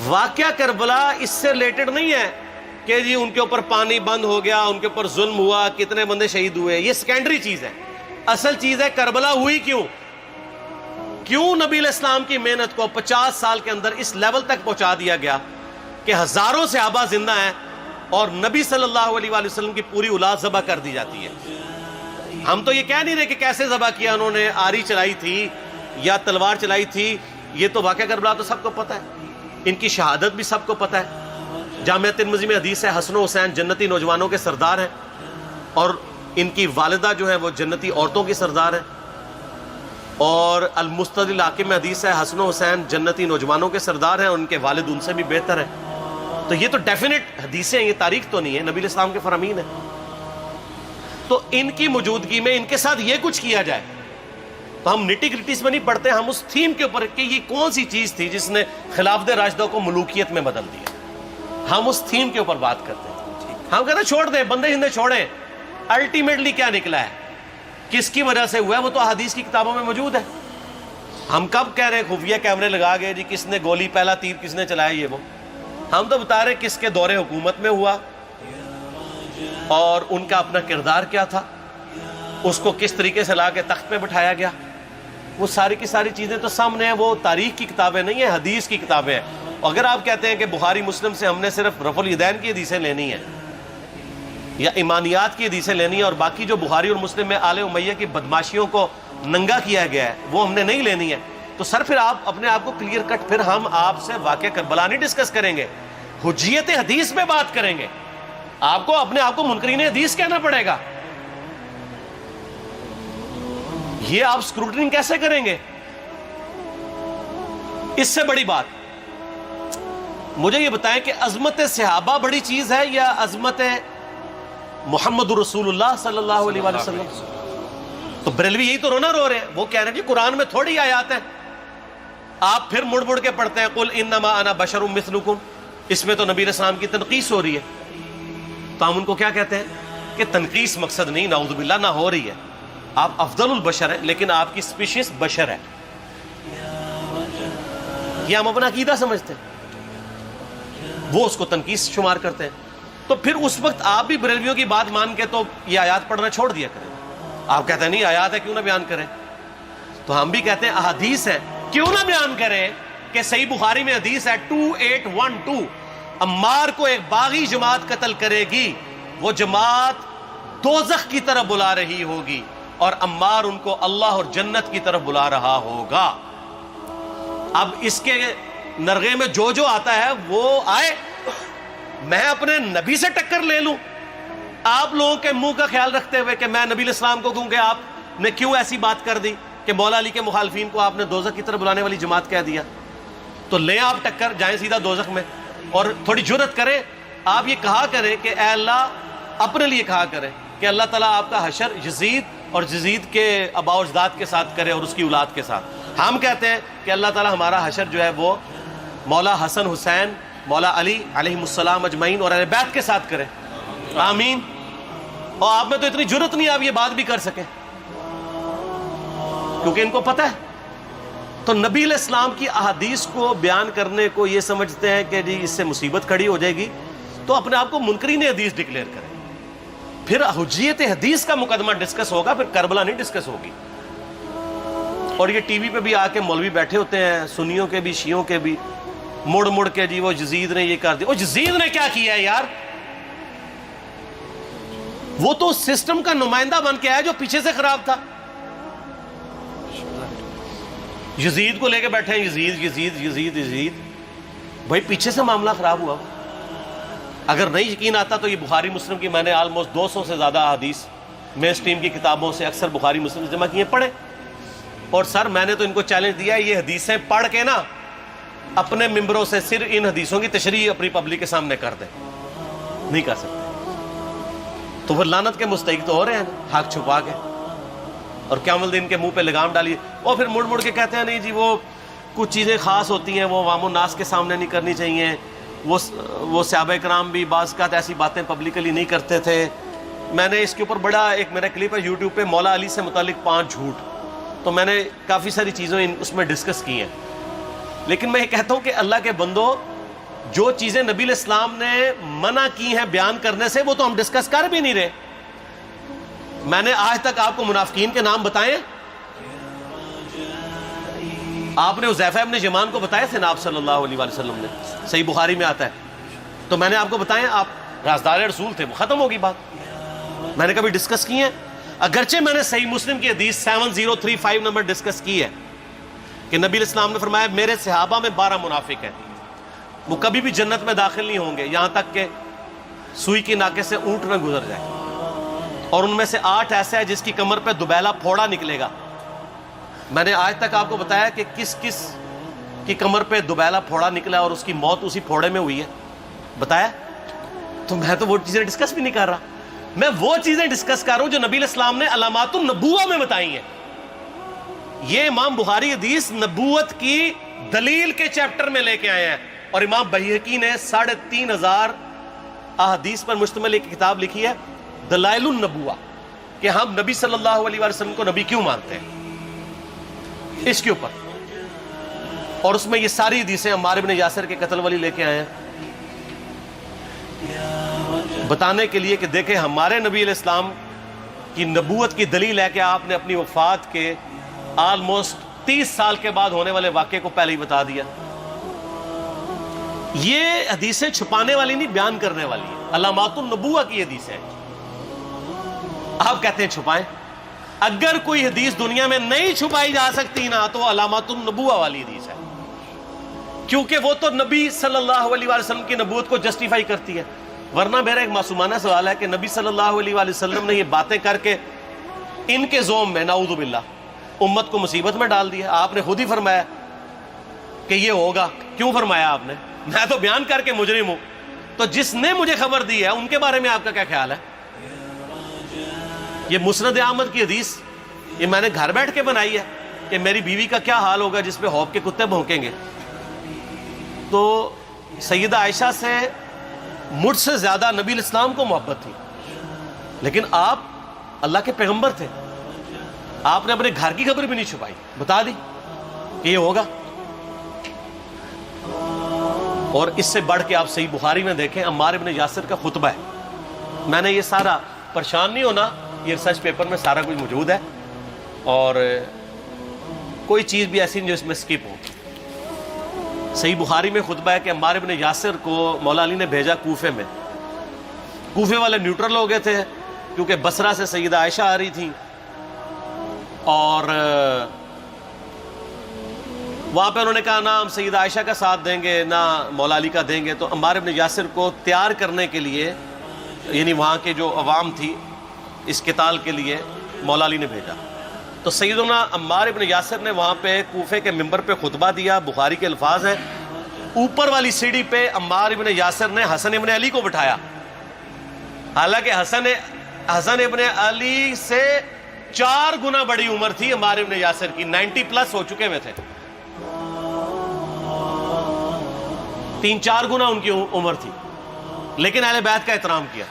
واقعہ کربلا اس سے ریلیٹڈ نہیں ہے کہ جی ان کے اوپر پانی بند ہو گیا، ان کے اوپر ظلم ہوا، کتنے بندے شہید ہوئے، یہ سیکنڈری چیز ہے. اصل چیز ہے کربلا ہوئی کیوں نبی علیہ السلام کی محنت کو 50 سال کے اندر اس لیول تک پہنچا دیا گیا کہ ہزاروں صحابہ زندہ ہیں اور نبی صلی اللہ علیہ وآلہ وسلم کی پوری اولاد ذبح کر دی جاتی ہے. ہم تو یہ کہہ نہیں رہے کہ کیسے ذبح کیا انہوں نے، آری چلائی تھی یا تلوار چلائی تھی، یہ تو واقعہ کربلا تو سب کو پتہ ہے، ان کی شہادت بھی سب کو پتہ ہے. جامعہ ترمذی میں حدیث ہے حسن و حسین جنتی نوجوانوں کے سردار ہیں اور ان کی والدہ جو ہے وہ جنتی عورتوں کی سردار ہیں. اور المستدل حاکم میں حدیث ہے حسن و حسین جنتی نوجوانوں کے سردار ہیں اور ان کے والد ان سے بھی بہتر ہیں. تو یہ تو ڈیفینٹ حدیثیں ہیں، یہ تاریخ تو نہیں ہے، نبی علیہ السلام کے فرامین ہیں. تو ان کی موجودگی میں ان کے ساتھ یہ کچھ کیا جائے تو ہم نٹی گریٹیز میں نہیں پڑھتے، ہم اس تھیم کے اوپر کہ یہ کون سی چیز تھی جس نے خلافت راشدہ کو ملوکیت میں بدل دیا، ہم اس تھیم کے اوپر بات کرتے ہیں. ہم کہتے ہیں چھوڑ دیں، بندے ہندے چھوڑیں. الٹیمیٹلی کیا نکلا ہے، کس کی وجہ سے ہوا ہے، وہ تو احادیث کی کتابوں میں موجود ہے. ہم کب کہہ رہے ہیں خفیہ کیمرے لگا گئے جی کس نے گولی پہلا تیر کس نے چلایا، یہ وہ ہم تو بتا رہے کس کے دور حکومت میں ہوا اور ان کا اپنا کردار کیا تھا، اس کو کس طریقے سے لا کے تخت پہ بٹھایا گیا. وہ ساری کی ساری چیزیں تو سامنے ہیں، وہ تاریخ کی کتابیں نہیں ہیں، حدیث کی کتابیں ہیں. اگر آپ کہتے ہیں کہ بخاری مسلم سے ہم نے صرف رفع الیدین کی حدیثیں لینی ہیں یا ایمانیات کی حدیثیں لینی ہیں اور باقی جو بخاری اور مسلم میں آل امیہ کی بدماشیوں کو ننگا کیا گیا ہے وہ ہم نے نہیں لینی ہے، تو سر پھر آپ اپنے آپ کو کلیئر کٹ، پھر ہم آپ سے واقعہ کربلا نہیں ڈسکس کریں گے، حجیت حدیث میں بات کریں گے. آپ کو اپنے آپ کو منکرین حدیث کہنا پڑے گا. یہ آپ اسکروٹنگ کیسے کریں گے؟ اس سے بڑی بات مجھے یہ بتائیں کہ عظمت صحابہ بڑی چیز ہے یا عظمت محمد رسول اللہ صلی اللہ علیہ وآلہ وسلم؟ تو بریلوی یہی تو رونا رو رہے ہیں، وہ کہہ رہے ہیں کہ قرآن میں تھوڑی آیات ہیں. آپ پھر مڑ مڑ کے پڑھتے ہیں قل انما انا بشر مثلکم، اس میں تو نبی علیہ السلام کی تنقیص ہو رہی ہے. تو ہم ان کو کیا کہتے ہیں کہ تنقیص مقصد نہیں، نعوذ باللہ نہ ہو رہی ہے، آپ افضل البشر ہیں لیکن آپ کی سپیشیز بشر ہے. یہ ہم اپنا عقیدہ سمجھتے ہیں، وہ اس کو تنقیص شمار کرتے ہیں. تو پھر اس وقت آپ بھی بریلویوں کی بات مان کے تو یہ آیات پڑھنا چھوڑ دیا کریں. آپ کہتے ہیں نہیں آیات ہے کیوں نہ بیان کریں، تو ہم بھی کہتے ہیں احادیث ہے کیوں نہ بیان کریں. کہ صحیح بخاری میں حدیث ہے 2812 عمار کو ایک باغی جماعت قتل کرے گی، وہ جماعت دوزخ کی طرف بلا رہی ہوگی اور عمار ان کو اللہ اور جنت کی طرف بلا رہا ہوگا. اب اس کے نرغے میں جو آتا ہے وہ آئے، میں اپنے نبی سے ٹکر لے لوں آپ لوگوں کے منہ کا خیال رکھتے ہوئے کہ میں نبی علیہ السلام کو کہوں کہ آپ نے کیوں ایسی بات کر دی کہ مولا علی کے مخالفین کو آپ نے دوزخ کی طرف بلانے والی جماعت کہہ دیا. تو لیں آپ ٹکر، جائیں سیدھا دوزخ میں. اور تھوڑی جرت کریں، آپ یہ کہا کریں کہ اے اللہ، اپنے لیے کہا کریں کہ اللہ تعالیٰ آپ کا حشر یزید اور یزید کے آباء و اجداد کے ساتھ کرے اور اس کی اولاد کے ساتھ. ہم کہتے ہیں کہ اللہ تعالیٰ ہمارا حشر جو ہے وہ مولا حسن حسین، مولا علی علیہم السلام اجمعین اور اہل بیت کے ساتھ کرے، آمین. اور آپ میں تو اتنی جرت نہیں آپ یہ بات بھی کر سکیں کیونکہ ان کو پتہ ہے. تو نبی علیہ السلام کی احادیث کو بیان کرنے کو یہ سمجھتے ہیں کہ جی اس سے مصیبت کھڑی ہو جائے گی، تو اپنے آپ کو منکرین حدیث ڈکلیئر کریں. پھر حجیت حدیث کا مقدمہ ڈسکس ہوگا، پھر کربلا نہیں ڈسکس ہوگی. اور یہ ٹی وی پہ بھی آ کے مولوی بیٹھے ہوتے ہیں، سنیوں کے بھی شیعوں کے بھی، مڑ مڑ کے جی وہ یزید نے یہ کر دیا. وہ یزید نے کیا کیا ہے یار؟ وہ تو سسٹم کا نمائندہ بن کے آیا جو پیچھے سے خراب تھا. یزید کو لے کے بیٹھے ہیں، یزید یزید یزید یزید. بھائی پیچھے سے معاملہ خراب ہوا. اگر نہیں یقین آتا تو یہ بخاری مسلم کی میں نے آلموسٹ 200 سے زیادہ احادیث مین اسٹریم کی کتابوں سے اکثر بخاری مسلم جمع کیے پڑھے. اور سر میں نے تو ان کو چیلنج دیا ہے یہ حدیثیں پڑھ کے نا اپنے ممبروں سے صرف ان حدیثوں کی تشریح اپنی پبلک کے سامنے کر دیں. نہیں کر سکتے تو وہ لعنت کے مستحق تو ہو رہے ہیں حق چھپا کے، اور قیامت دن کے منہ پہ لگام ڈالیے. اور پھر مڑ مڑ کے کہتے ہیں نہیں جی وہ کچھ چیزیں خاص ہوتی ہیں وہ عوام الناس کے سامنے نہیں کرنی چاہیے. وہ صحابہ کرام بھی بعض کا ایسی باتیں پبلکلی نہیں کرتے تھے. میں نے اس کے اوپر بڑا ایک میرا کلپ ہے یوٹیوب پہ، مولا علی سے متعلق 5 جھوٹ. تو میں نے کافی ساری چیزیں اس میں ڈسکس کی ہیں. لیکن میں یہ کہتا ہوں کہ اللہ کے بندو جو چیزیں نبی علیہ السلام نے منع کی ہیں بیان کرنے سے وہ تو ہم ڈسکس کر بھی نہیں رہے. میں نے آج تک آپ کو منافقین کے نام بتائے؟ آپ نے حذیفہ ابن یمان کو بتائے تھے نا آپ صلی اللہ علیہ وآلہ وسلم نے؟ صحیح بخاری میں آتا ہے. تو میں نے آپ کو بتایا، آپ رازدار رسول تھے، ختم ہوگی بات. میں نے کبھی ڈسکس کی ہے؟ اگرچہ میں نے صحیح مسلم کی حدیث 7035 نمبر ڈسکس کی ہے کہ نبی علیہ السلام نے فرمایا میرے صحابہ میں 12 منافق ہیں، وہ کبھی بھی جنت میں داخل نہیں ہوں گے یہاں تک کہ سوئی کی ناکے سے اونٹ نہ گزر جائے، اور ان میں سے 8 ایسا ہے جس کی کمر پہ دوبیلا پھوڑا نکلے گا. میں نے آج تک آپ کو بتایا کہ کس کس کی کمر پہ دوبیلا پھوڑا نکلا اور اس کی موت اسی پھوڑے میں ہوئی ہے؟ بتایا؟ تو میں تو وہ چیزیں ڈسکس بھی نہیں کر رہا، میں وہ چیزیں ڈسکس کر رہا ہوں جو نبی علیہ السلام نے علامات النبوہ میں بتائی ہیں. یہ امام بخاری حدیث نبوت کی دلیل کے چیپٹر میں لے کے آئے ہیں، اور امام بہقی نے 3500 احادیث پر مشتمل ایک کتاب لکھی ہے دلائل النبوہ، کہ ہم نبی صلی اللہ علیہ وسلم کو نبی کیوں مانتے ہیں، اس کے اوپر. اور اس میں یہ ساری حدیثیں عمار ابن یاسر کے قتل والی لے کے آئے ہیں، بتانے کے لیے کہ دیکھیں ہمارے نبی علیہ السلام کی نبوت کی دلیل ہے کہ آپ نے اپنی وفات کے آلموسٹ 30 سال کے بعد ہونے والے واقعے کو پہلے ہی بتا دیا. یہ حدیثیں چھپانے والی نہیں، بیان کرنے والی ہیں، علامات النبوہ کی حدیث ہے. آپ کہتے ہیں چھپائیں. اگر کوئی حدیث دنیا میں نہیں چھپائی جا سکتی نا تو علامات النبوہ والی حدیث ہے، کیونکہ وہ تو نبی صلی اللہ علیہ وسلم کی نبوت کو جسٹیفائی کرتی ہے. ورنہ میرا ایک معصومانہ سوال ہے کہ نبی صلی اللہ علیہ وسلم نے یہ باتیں کر کے ان کے زوم میں نعوذ باللہ امت کو مصیبت میں ڈال دیا. آپ نے خود ہی فرمایا کہ یہ ہوگا. کیوں فرمایا آپ نے؟ میں تو بیان کر کے مجرم ہوں. تو جس نے مجھے خبر دی ہے ان کے بارے میں آپ کا کیا خیال ہے؟ یہ مسند احمد کی حدیث یہ میں نے گھر بیٹھ کے بنائی ہے کہ میری بیوی کا کیا حال ہوگا جس پہ خوف کے کتے بھونکیں گے. تو سیدہ عائشہ سے مجھ سے زیادہ نبی علیہ السلام کو محبت تھی، لیکن آپ اللہ کے پیغمبر تھے، آپ نے اپنے گھر کی خبر بھی نہیں چھپائی، بتا دی کہ یہ ہوگا. اور اس سے بڑھ کے آپ صحیح بخاری میں دیکھیں عمار ابن یاسر کا خطبہ ہے. میں نے یہ سارا، پریشان نہیں ہونا، یہ ریسرچ پیپر میں سارا کچھ موجود ہے، اور کوئی چیز بھی ایسی نہیں جو اس میں سکپ ہو. صحیح بخاری میں خطبہ ہے کہ عمار ابن یاسر کو مولا علی نے بھیجا کوفے میں. کوفے والے نیوٹرل ہو گئے تھے کیونکہ بصرہ سے سیدہ عائشہ آ رہی تھیں، اور وہاں پہ انہوں نے کہا نہ ہم سیدہ عائشہ کا ساتھ دیں گے نہ مولا علی کا دیں گے. تو عمار ابن یاسر کو تیار کرنے کے لیے، یعنی وہاں کے جو عوام تھی اس قتال کے لیے، مولا علی نے بھیجا. تو سیدنا عمار ابن یاسر نے وہاں پہ کوفے کے منبر پہ خطبہ دیا. بخاری کے الفاظ ہیں، اوپر والی سیڑھی پہ عمار ابن یاسر نے حسن ابن علی کو بٹھایا، حالانکہ حسن ابن علی سے 4 گنا بڑی عمر تھی عمار ابن یاسر کی، 90 پلس ہو چکے ہوئے تھے، 3-4 گنا ان کی عمر تھی. لیکن اہل بیت کا احترام کیا،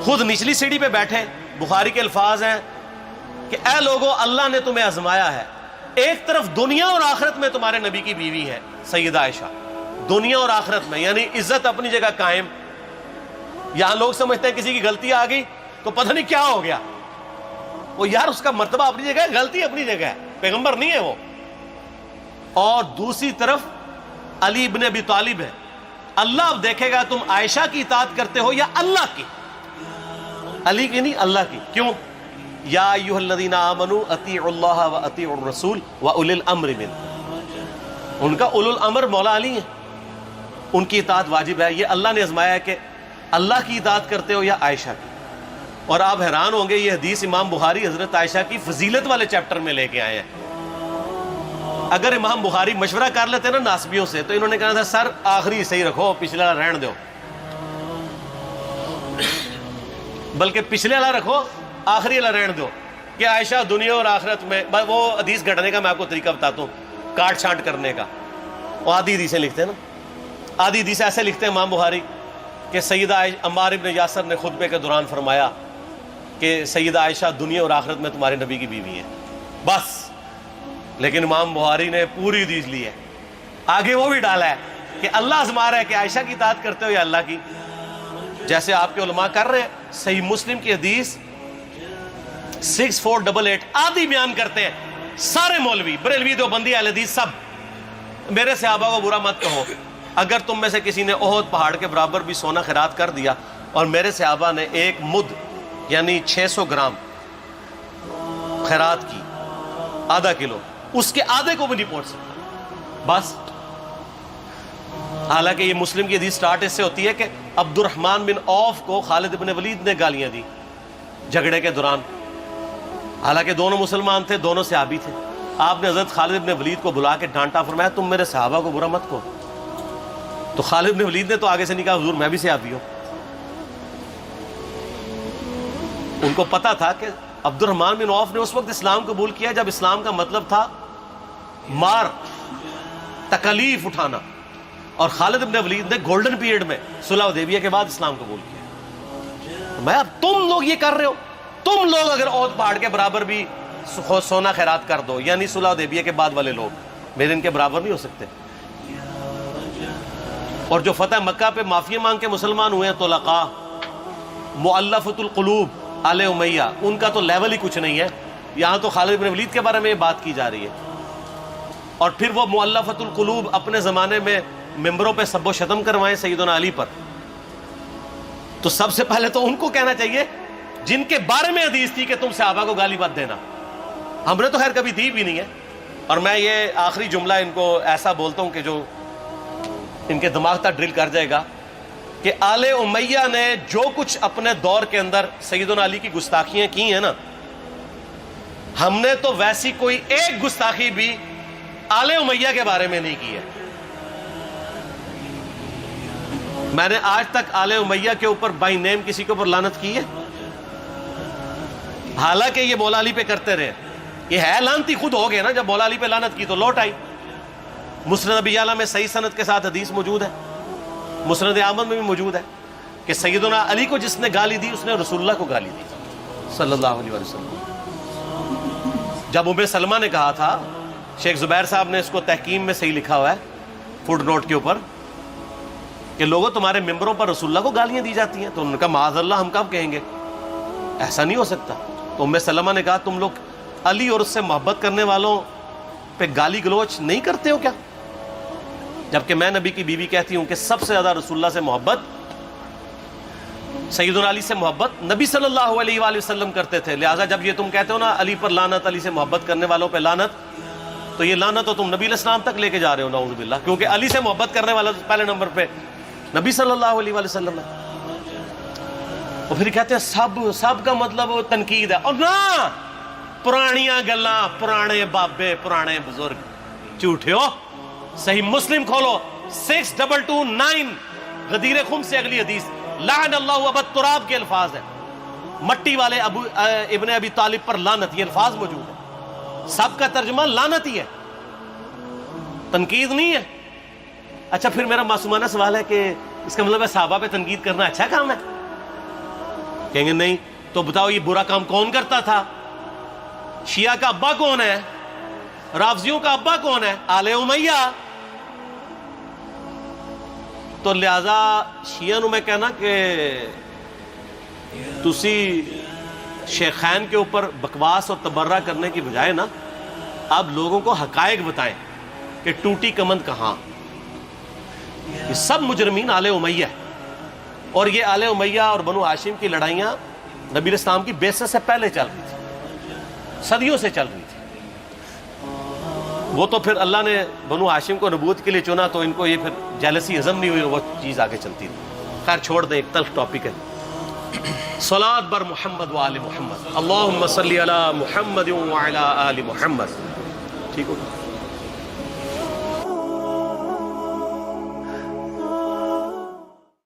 خود نچلی سیڑھی پہ بیٹھے. بخاری کے الفاظ ہیں کہ اے لوگو اللہ نے تمہیں آزمایا ہے، ایک طرف دنیا اور آخرت میں تمہارے نبی کی بیوی ہے سیدہ عائشہ، دنیا اور آخرت میں، یعنی عزت اپنی جگہ قائم. یہاں لوگ سمجھتے ہیں کسی کی غلطی آ گئی تو پتہ نہیں کیا ہو گیا. وہ یار اس کا مرتبہ اپنی جگہ ہے، غلطی اپنی جگہ ہے، پیغمبر نہیں ہے وہ. اور دوسری طرف علی ابن ابی طالب ہے. اللہ اب دیکھے گا تم عائشہ کی اطاعت کرتے ہو یا اللہ کی. علی کی نہیں، اللہ کی. کیوں؟ یا ایھا الذین آمنوا اطیعوا اللہ واطیعوا الرسول واولی الامر منکم. ان کا اولو الامر مولا علی ہیں، ان کی اطاعت واجب ہے. یہ اللہ نے آزمایا ہے کہ اللہ کی اطاعت کرتے ہو یا عائشہ کی. اور آپ حیران ہوں گے، یہ حدیث امام بخاری حضرت عائشہ کی فضیلت والے چیپٹر میں لے کے آئے ہیں. اگر امام بخاری مشورہ کر لیتے نا ناسبیوں سے تو انہوں نے کہا تھا سر آخری صحیح رکھو، پچھلے والا رہن دو، بلکہ پچھلے والا رکھو آخری والا رہن دو، کہ عائشہ دنیا اور آخرت میں. وہ حدیث گھڑنے کا میں آپ کو طریقہ بتاتا ہوں، کاٹ چھانٹ کرنے کا. وہ آدھی حدیثیں لکھتے ہیں نا، آدھی حدیث ایسے لکھتے ہیں امام بخاری کہ سیدہ عمار ابن یاسر نے خطبے کے دوران فرمایا کہ سیدہ عائشہ دنیا اور آخرت میں تمہارے نبی کی بیوی ہے، بس. لیکن امام بخاری نے پوری حدیث لی ہے، آگے وہ بھی ڈالا ہے کہ اللہ آزما رہا ہے کہ عائشہ کی اطاعت کرتے ہو یا اللہ کی، جیسے آپ کے علماء کر رہے ہیں۔ صحیح مسلم کی حدیث 6488 آدھی بیان کرتے ہیں سارے مولوی، بریلوی، دیوبندی، اہل حدیث سب، میرے صحابہ کو برا مت کہو، اگر تم میں سے کسی نے احد پہاڑ کے برابر بھی سونا خیرات کر دیا اور میرے صحابہ نے ایک مد یعنی 600 گرام خیرات کی، آدھا کلو، اس کے آدھے کو بھی نہیں پہنچ سکتا بس۔ حالانکہ یہ مسلم کی حدیث سٹارٹ اس سے ہوتی ہے کہ عبد الرحمن بن عوف کو خالد بن ولید نے گالیاں دی جھگڑے کے دوران، حالانکہ دونوں مسلمان تھے، دونوں صحابی تھے۔ آپ نے حضرت خالد بن ولید کو بلا کے ڈانٹا، فرمایا تم میرے صحابہ کو برا مت کہو۔ تو خالد بن ولید نے تو آگے سے نہیں کہا حضور میں بھی صحابی ہوں۔ ان کو پتا تھا کہ عبد الرحمن بن عوف نے اس وقت اسلام قبول کیا جب اسلام کا مطلب تھا مار، تکلیف اٹھانا، اور خالد بن ولید نے گولڈن پیریڈ میں صلح حدیبیہ کے بعد اسلام قبول کیا۔ میں اب تم لوگ یہ کر رہے ہو، تم لوگ اگر احد پہاڑ کے برابر بھی سونا خیرات کر دو، یعنی صلح حدیبیہ کے بعد والے لوگ میرے ان کے برابر نہیں ہو سکتے۔ اور جو فتح مکہ پہ معافی مانگ کے مسلمان ہوئے ہیں طلقاء، مؤلفۃ القلوب آل امیہ، ان کا تو لیول ہی کچھ نہیں ہے۔ یہاں تو خالد بن ولید کے بارے میں یہ بات کی جا رہی ہے، اور پھر وہ مؤلفۃ القلوب اپنے زمانے میں ممبروں پہ سب و شتم کروائیں سیدنا علی پر، تو سب سے پہلے تو ان کو کہنا چاہیے جن کے بارے میں حدیث تھی کہ تم صحابہ کو گالی مت دینا۔ ہم نے تو خیر کبھی دی بھی نہیں ہے۔ اور میں یہ آخری جملہ ان کو ایسا بولتا ہوں کہ جو ان کے دماغ تک ڈرل کر جائے گا کہ آل امیہ نے جو کچھ اپنے دور کے اندر سیدنا علی کی گستاخیاں کی ہیں نا، ہم نے تو ویسی کوئی ایک گستاخی بھی آل امیہ کے بارے میں نہیں کی ہے۔ میں نے آج تک آل امیہ کے اوپر بائی نیم کسی کے اوپر لعنت کی ہے؟ حالانکہ یہ مولا علی پہ کرتے رہے، یہ ہے لعنتی خود ہو گئے نا، جب مولا علی پہ لعنت کی تو لوٹ آئی۔ مسند ابی یعلا میں صحیح سند کے ساتھ حدیث موجود ہے، مسند احمد میں بھی موجود ہے کہ سیدنا علی کو جس نے گالی دی اس نے رسول اللہ کو گالی دی صلی اللہ علیہ وسلم۔ جب ام سلمہ نے کہا تھا، شیخ زبیر صاحب نے اس کو تحکیم میں صحیح لکھا ہوا ہے فوٹ نوٹ کے اوپر، کہ لوگوں تمہارے ممبروں پر رسول اللہ کو گالیاں دی جاتی ہیں، تو انہوں نے کہا معاذ اللہ، ہم کب کہیں گے، ایسا نہیں ہو سکتا۔ تو ام سلمہ نے کہا تم لوگ علی اور اس سے محبت کرنے والوں پہ گالی گلوچ نہیں کرتے ہو کیا؟ جبکہ میں نبی کی بیوی کہتی ہوں کہ سب سے زیادہ رسول اللہ سے محبت، سیدنا علی سے محبت نبی صلی اللہ علیہ وآلہ وسلم کرتے تھے۔ لہٰذا جب یہ تم کہتے ہو نا علی پر لعنت، علی سے محبت کرنے والوں پہ لعنت، تو یہ لعنت تو تم نبی علیہ السلام تک لے کے جا رہے ہو نعوذ باللہ، کیونکہ علی سے محبت کرنے والا پہلے نمبر پہ نبی صلی اللہ علیہ وآلہ وسلم ہے۔ اور پھر کہتے ہیں سب کا مطلب تنقید ہے، اور نہ، پرانیاں گلاں، پرانے بابے، پرانے بزرگ، جھوٹے ہو۔ صحیح مسلم کھولو 6229 غدیر خم سے اگلی حدیث، لعن اللہ ابا التراب کے الفاظ ہیں، مٹی والے ابن ابی طالب پر لعنت، یہ الفاظ موجود ہیں۔ سب کا ترجمہ لعنت ہی ہے، تنقید نہیں ہے۔ اچھا پھر میرا معصومانہ سوال ہے کہ اس کا مطلب ہے صحابہ پہ تنقید کرنا اچھا کام ہے؟ کہیں گے نہیں، تو بتاؤ یہ برا کام کون کرتا تھا؟ شیعہ کا ابا کون ہے؟ رافضیوں کا ابا کون ہے؟ آل امیہ۔ تو لہذا شیعہ نو میں کہنا کہ تسی شیخین کے اوپر بکواس اور تبرہ کرنے کی بجائے نا اب لوگوں کو حقائق بتائیں کہ ٹوٹی کمند کہاں۔ یہ سب مجرمین آل امیہ ہے، اور یہ آل امیہ اور بنو ہاشم کی لڑائیاں نبی علیہ السلام کی بعثت سے پہلے چل رہی تھی، صدیوں سے چل رہی تھی۔ وہ تو پھر اللہ نے بنو ہاشم کو نبوت کے لیے چنا تو ان کو یہ پھر جیلسی ہضم نہیں ہوئی، وہ چیز آگے چلتی تھی۔ خیر چھوڑ دیں، ایک تلخ ٹاپک ہے۔ صلاۃ بر محمد و آل محمد، اللہم صلی علی محمد و علی آل محمد۔ ٹھیک ہو؟